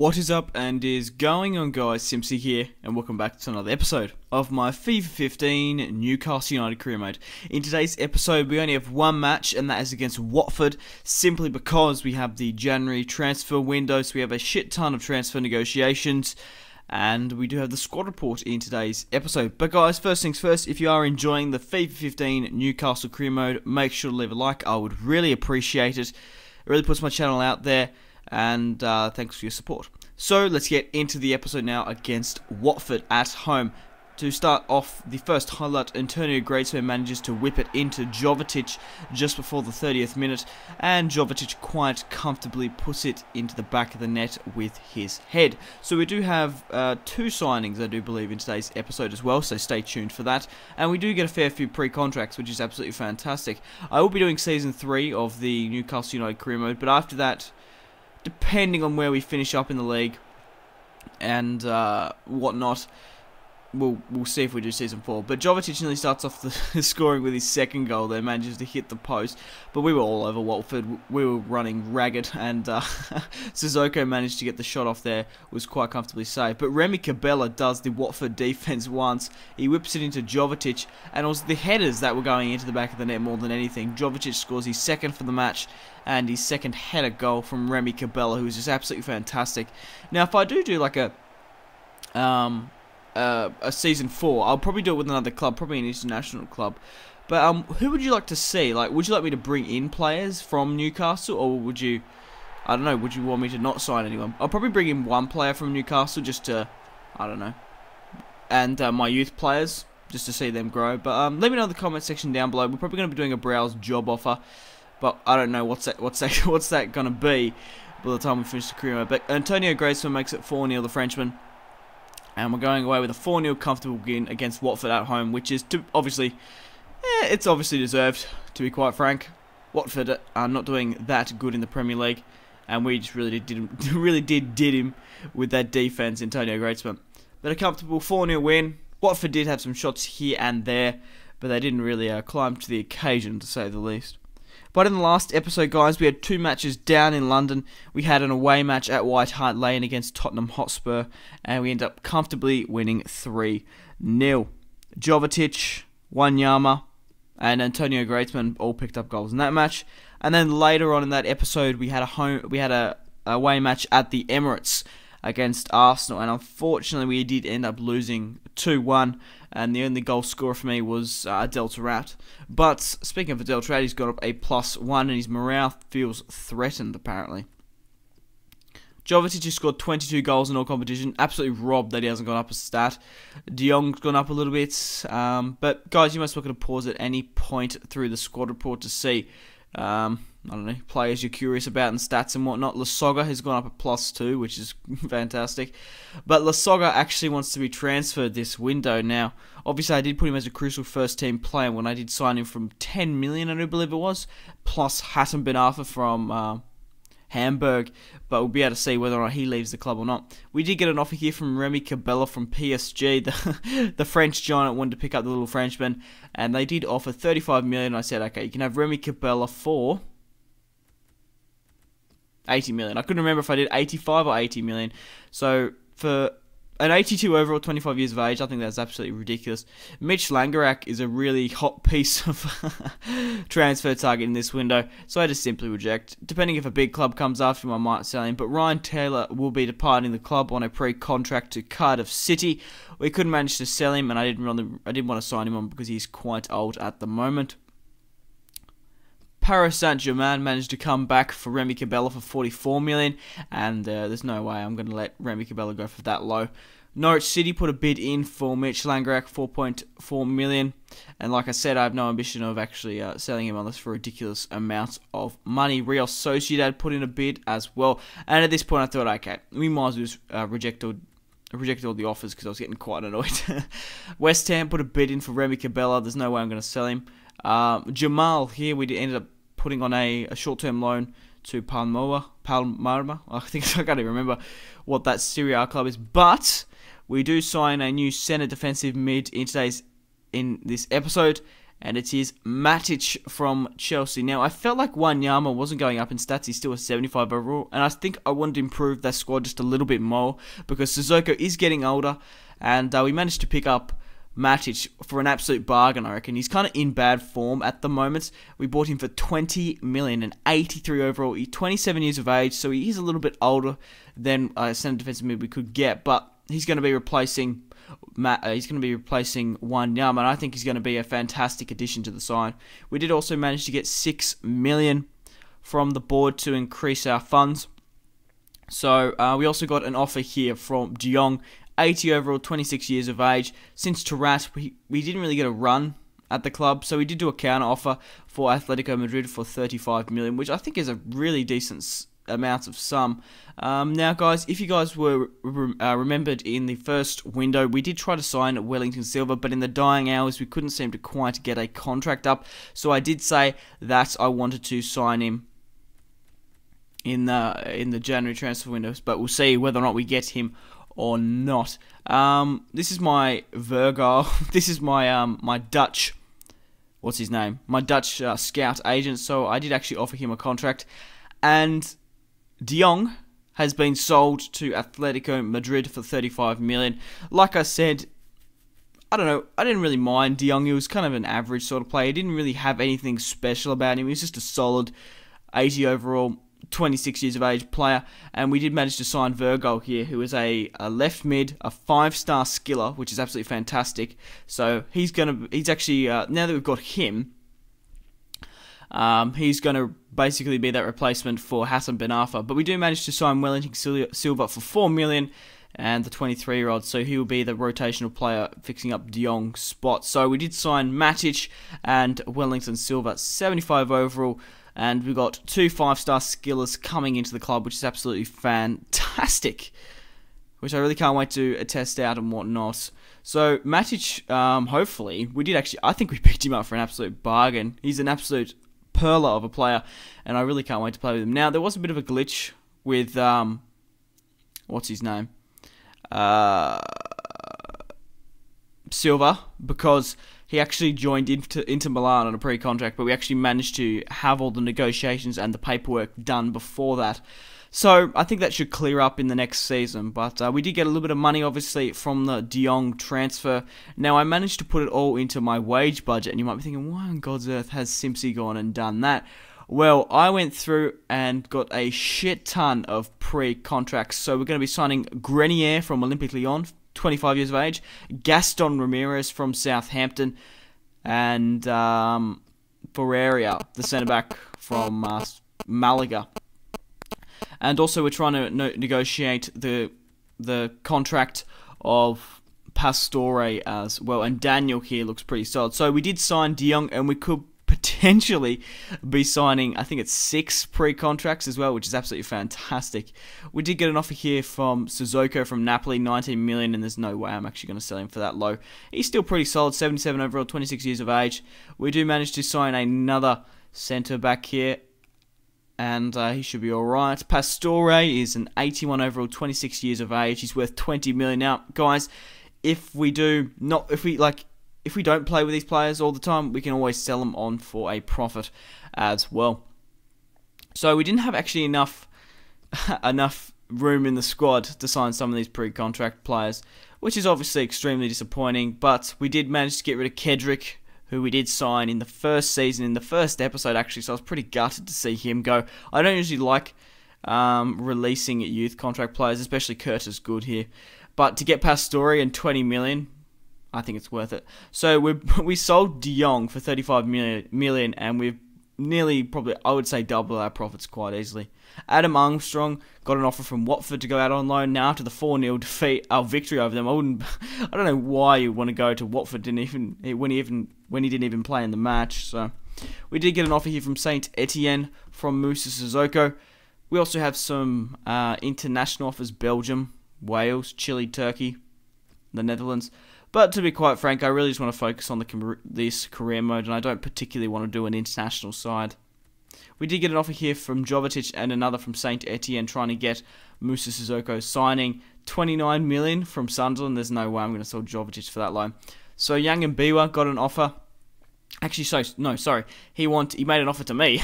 What is up and is going on, guys? Simpzy here, and welcome back to another episode of my FIFA 15 Newcastle United Career Mode. In today's episode, we only have one match, and that is against Watford, simply because we have the January transfer window, so we have a shit ton of transfer negotiations, and we do have the squad report in today's episode. But guys, first things first, if you are enjoying the FIFA 15 Newcastle Career Mode, make sure to leave a like. I would really appreciate it. It really puts my channel out there. And thanks for your support. So let's get into the episode now against Watford at home. To start off, the first highlight, Antonio Griezmann manages to whip it into Jovetic just before the 30th minute, and Jovetic quite comfortably puts it into the back of the net with his head. So we do have two signings, I do believe, in today's episode as well, so stay tuned for that. And we do get a fair few pre-contracts, which is absolutely fantastic. I will be doing Season 3 of the Newcastle United Career Mode, but after that, depending on where we finish up in the league and whatnot, we'll see if we do Season 4. But Jovetic nearly starts off the scoring with his second goal there, manages to hit the post. But we were all over Watford, we were running ragged, and Sissoko managed to get the shot off there, was quite comfortably saved. But Remy Cabella does the Watford defence once, he whips it into Jovetic, and it was the headers that were going into the back of the net more than anything. Jovetic scores his second for the match, and his second header goal from Remy Cabella, who is just absolutely fantastic. Now, if I do like a Season 4, I'll probably do it with another club, probably an international club. But who would you like to see? Like, would you like me to bring in players from Newcastle, or would you, I don't know, would you want me to not sign anyone? I'll probably bring in one player from Newcastle just to, I don't know, and my youth players just to see them grow. But let me know in the comment section down below. We're probably going to be doing a browse job offer, but I don't know what's that going to be by the time we finish the career mode. But Antonio Griezmann makes it 4-0, the Frenchman. And we're going away with a 4-0 comfortable win against Watford at home, which is obviously, it's obviously deserved, to be quite frank. Watford are not doing that good in the Premier League, and we just really did him with that defense, Antonio Griezmann. But a comfortable 4-0 win. Watford did have some shots here and there, but they didn't really climb to the occasion, to say the least. But in the last episode, guys, we had two matches down in London. We had an away match at White Hart Lane against Tottenham Hotspur, and we ended up comfortably winning 3-0. Jovetic, Wanyama, and Antonio Griezmann all picked up goals in that match. And then later on in that episode, we had a away match at the Emirates against Arsenal, and unfortunately we did end up losing 2-1, and the only goal scorer for me was Delta Rat. But speaking of Delta Rat, he's got up a +1, and his morale feels threatened apparently. Jovetic has scored 22 goals in all competition, absolutely robbed that he hasn't gone up a stat. De Jong's gone up a little bit, but guys, you must look at a pause at any point through the squad report to see I don't know, players you're curious about and stats and whatnot. Lasogga has gone up a +2, which is fantastic. But Lasogga actually wants to be transferred this window. Now, obviously I did put him as a crucial first team player when I did sign him from 10 million, I do believe it was, plus Hassan Ben Arfa from Hamburg, but we'll be able to see whether or not he leaves the club or not. We did get an offer here from Remy Cabella from PSG. The French giant wanted to pick up the little Frenchman, and they did offer 35 million. I said, okay, you can have Remy Cabella for 80 million. I couldn't remember if I did 85 or 80 million. So for an 82 overall, 25 years of age, I think that's absolutely ridiculous. Mitch Langerak is a really hot piece of transfer target in this window, so I just simply reject. Depending if a big club comes after him, I might sell him. But Ryan Taylor will be departing the club on a pre-contract to Cardiff City. We couldn't manage to sell him, and I didn't want to sign him on because he's quite old at the moment. Paris Saint-Germain managed to come back for Remy Cabella for 44 million, and there's no way I'm going to let Remy Cabella go for that low. Norwich City put a bid in for Mitch Langerak, 4.4 million, and like I said, I have no ambition of actually selling him unless for ridiculous amounts of money. Real Sociedad put in a bid as well, and at this point I thought, okay, we might as well just reject all the offers because I was getting quite annoyed. West Ham put a bid in for Remy Cabella. There's no way I'm going to sell him. Jamal here, we ended up putting on a short-term loan to Palma. I think I can't even remember what that Serie A club is, but we do sign a new centre defensive mid in this episode, and it is Matic from Chelsea. Now, I felt like Wanyama wasn't going up in stats. He's still a 75 overall, and I think I wanted to improve that squad just a little bit more because Sissoko is getting older, and we managed to pick up Matic for an absolute bargain, I reckon. He's kind of in bad form at the moment. We bought him for 20 million and 83 overall. He's 27 years of age, so he is a little bit older than a centre defensive mid we could get, but he's going to be replacing Wanyama, and I think he's going to be a fantastic addition to the side. We did also manage to get 6 million from the board to increase our funds. So we also got an offer here from De Jong, 80 overall, 26 years of age. Since Tarat, we didn't really get a run at the club, so we did do a counter offer for Atletico Madrid for 35 million, which I think is a really decent amount of sum. Now, guys, if you guys were remembered in the first window, we did try to sign Wellington Silva, but in the dying hours, we couldn't seem to quite get a contract up. So I did say that I wanted to sign him in the January transfer windows, but we'll see whether or not we get him or not. This is my Virgo. This is my my Dutch. What's his name? My Dutch scout agent. So I did actually offer him a contract, and De Jong has been sold to Atletico Madrid for 35 million. Like I said, I don't know, I didn't really mind De Jong. He was kind of an average sort of player. He didn't really have anything special about him. He was just a solid 80 overall, 26 years of age player. And we did manage to sign Virgo here, who is a left mid, a 5-star skiller, which is absolutely fantastic. So he's actually, now that we've got him, he's going to basically be that replacement for Hassan Ben Arfa. But we do manage to sign Wellington Silva for 4 million, and the 23-year-old, so he will be the rotational player fixing up De Jong's spot. So we did sign Matic and Wellington Silva, 75 overall, and we got 2 5-star skillers coming into the club, which is absolutely fantastic, which I really can't wait to test out and whatnot. So Matic, hopefully, I think we picked him up for an absolute bargain. He's an absolute perler of a player, and I really can't wait to play with him. Now, there was a bit of a glitch with, what's his name? Silva, because he actually joined Inter Milan on a pre-contract, but we actually managed to have all the negotiations and the paperwork done before that. So I think that should clear up in the next season. But we did get a little bit of money, obviously, from the De Jong transfer. Now, I managed to put it all into my wage budget, and you might be thinking, why on God's earth has Simpzy gone and done that? Well, I went through and got a shit ton of pre-contracts. So we're going to be signing Grenier from Olympique Lyon, 25 years of age, Gaston Ramirez from Southampton, and Ferreira, the centre-back from Malaga. And also we're trying to negotiate the contract of Pastore as well. And Daniel here looks pretty solid. So we did sign De Jong, and we could potentially be signing, I think it's 6 pre-contracts as well, which is absolutely fantastic. We did get an offer here from Sissoko from Napoli, 19 million, and there's no way I'm actually going to sell him for that low. He's still pretty solid, 77 overall, 26 years of age. We do manage to sign another centre-back here, and he should be alright. Pastore is an 81 overall, 26 years of age. He's worth 20 million. Now, guys, if we don't play with these players all the time, we can always sell them on for a profit as well. So we didn't have actually enough room in the squad to sign some of these pre-contract players, which is obviously extremely disappointing. But we did manage to get rid of Kedrick, who we did sign in the first season, in the first episode actually, so I was pretty gutted to see him go. I don't usually like releasing youth contract players, especially Curtis Good here. But to get Pastore and 20 million, I think it's worth it. So we sold De Jong for 35 million, and we've nearly, probably, I would say, double our profits quite easily. Adam Armstrong got an offer from Watford to go out on loan. Now, after the 4-0 victory over them, I don't know why you want to go to Watford when he didn't even play in the match. So we did get an offer here from Saint Etienne from Moussa Sissoko. We also have some international offers: Belgium, Wales, Chile, Turkey, the Netherlands. But to be quite frank, I really just want to focus on this career mode, and I don't particularly want to do an international side. We did get an offer here from Jovetic and another from Saint Etienne, trying to get Moussa Sissoko signing 29 million from Sunderland. There's no way I'm going to sell Jovetic for that low. So Yang and Biwa got an offer Actually, no, sorry. He made an offer to me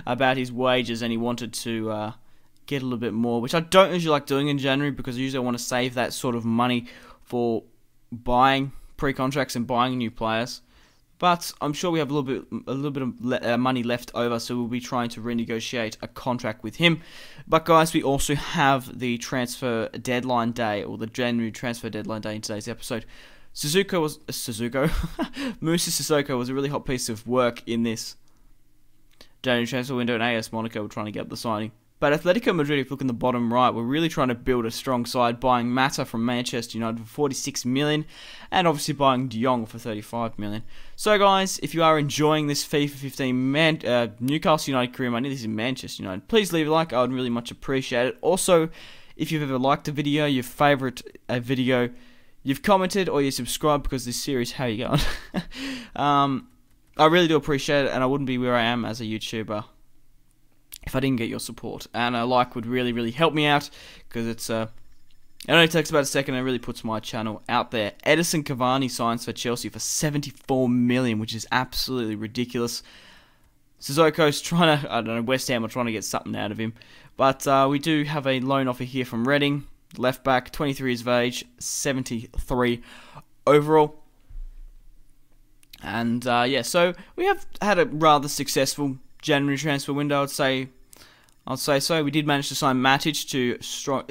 about his wages, and he wanted to get a little bit more, which I don't usually like doing in January because usually I want to save that sort of money for buying pre-contracts and buying new players. But I'm sure we have a little bit of money left over, so we'll be trying to renegotiate a contract with him. But guys, we also have the transfer deadline day, or the January transfer deadline day in today's episode. Musa Sissoko was a really hot piece of work in this January transfer window, and AS Monaco were trying to get up the signing. But Atletico Madrid, if you look in the bottom right, we're really trying to build a strong side, buying Mata from Manchester United for 46 million, and obviously buying De Jong for 35 million. So guys, if you are enjoying this FIFA 15 Newcastle United Career Mode, this is Manchester United, please leave a like. I would really much appreciate it. Also, if you've ever liked a video, your favourite video, you've commented, or you subscribed because this series, how you going? I really do appreciate it, and I wouldn't be where I am as a YouTuber if I didn't get your support. And a like would really, really help me out, because it only takes about a second and it really puts my channel out there. Edison Cavani signs for Chelsea for 74 million, which is absolutely ridiculous. Sissoko's trying to, I don't know, West Ham are trying to get something out of him. But we do have a loan offer here from Reading. Left back, 23 years of age, 73 overall. And yeah, so we have had a rather successful January transfer window, I'd say so. We did manage to sign Matic to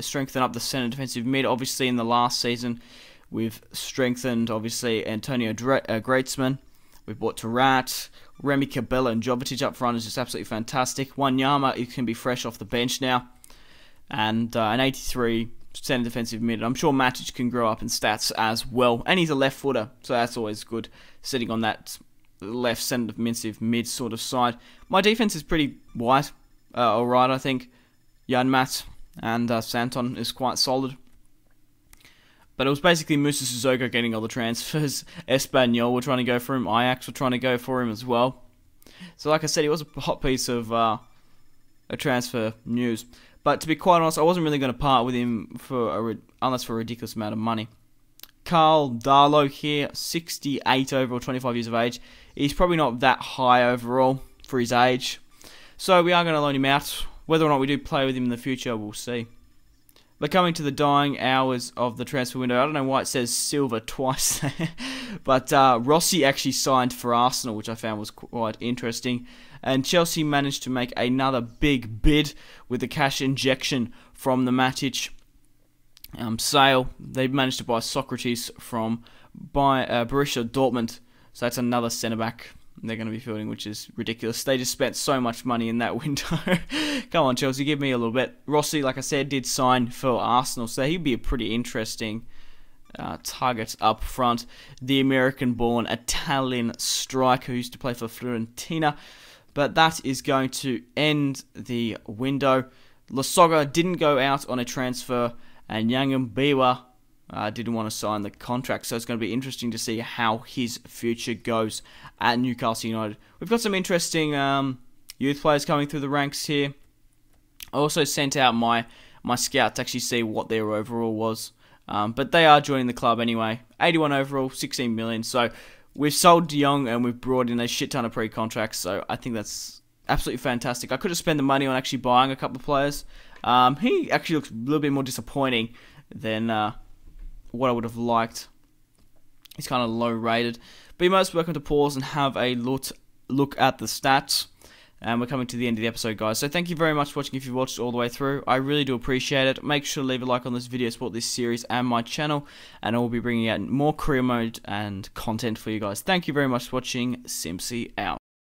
strengthen up the centre defensive mid. Obviously, in the last season, we've strengthened, obviously, Antonio Griezmann. We've bought Tarat, Remy Cabella, and Jovetic up front is just absolutely fantastic. Wanyama, he can be fresh off the bench now. And an 83 centre defensive mid. I'm sure Matic can grow up in stats as well. And he's a left footer, so that's always good, sitting on that left centre defensive mid sort of side. My defense is pretty white, alright, I think. Jan Mat and Santon is quite solid. But it was basically Musa Sissoko getting all the transfers. Espanyol were trying to go for him. Ajax were trying to go for him as well. So like I said, it was a hot piece of a transfer news. But to be quite honest, I wasn't really going to part with him unless for a ridiculous amount of money. Carl Darlow here, 68 overall, 25 years of age. He's probably not that high overall for his age. So we are going to loan him out. Whether or not we do play with him in the future, we'll see. But coming to the dying hours of the transfer window, I don't know why it says silver twice there. But Rossi actually signed for Arsenal, which I found was quite interesting. And Chelsea managed to make another big bid with the cash injection from the Matic sale. They managed to buy Socrates from Borussia Dortmund. So that's another centre-back they're going to be fielding, which is ridiculous. They just spent so much money in that window. Come on, Chelsea, give me a little bit. Rossi, like I said, did sign for Arsenal, so he'd be a pretty interesting target up front. The American-born Italian striker who used to play for Fiorentina. But that is going to end the window. Lasogga didn't go out on a transfer, and Yangam Biwa didn't want to sign the contract, so it's going to be interesting to see how his future goes at Newcastle United. We've got some interesting youth players coming through the ranks here. I also sent out my scout to actually see what their overall was, but they are joining the club anyway. 81 overall, 16 million, so we've sold De Jong and we've brought in a shit ton of pre-contracts, so I think that's absolutely fantastic. I could have spent the money on actually buying a couple of players. He actually looks a little bit more disappointing than what I would have liked. He's kind of low rated. But you're most welcome to pause and have a look at the stats. And we're coming to the end of the episode, guys. So thank you very much for watching if you've watched it all the way through. I really do appreciate it. Make sure to leave a like on this video, support this series and my channel. And I will be bringing out more career mode and content for you guys. Thank you very much for watching. Simpzy out.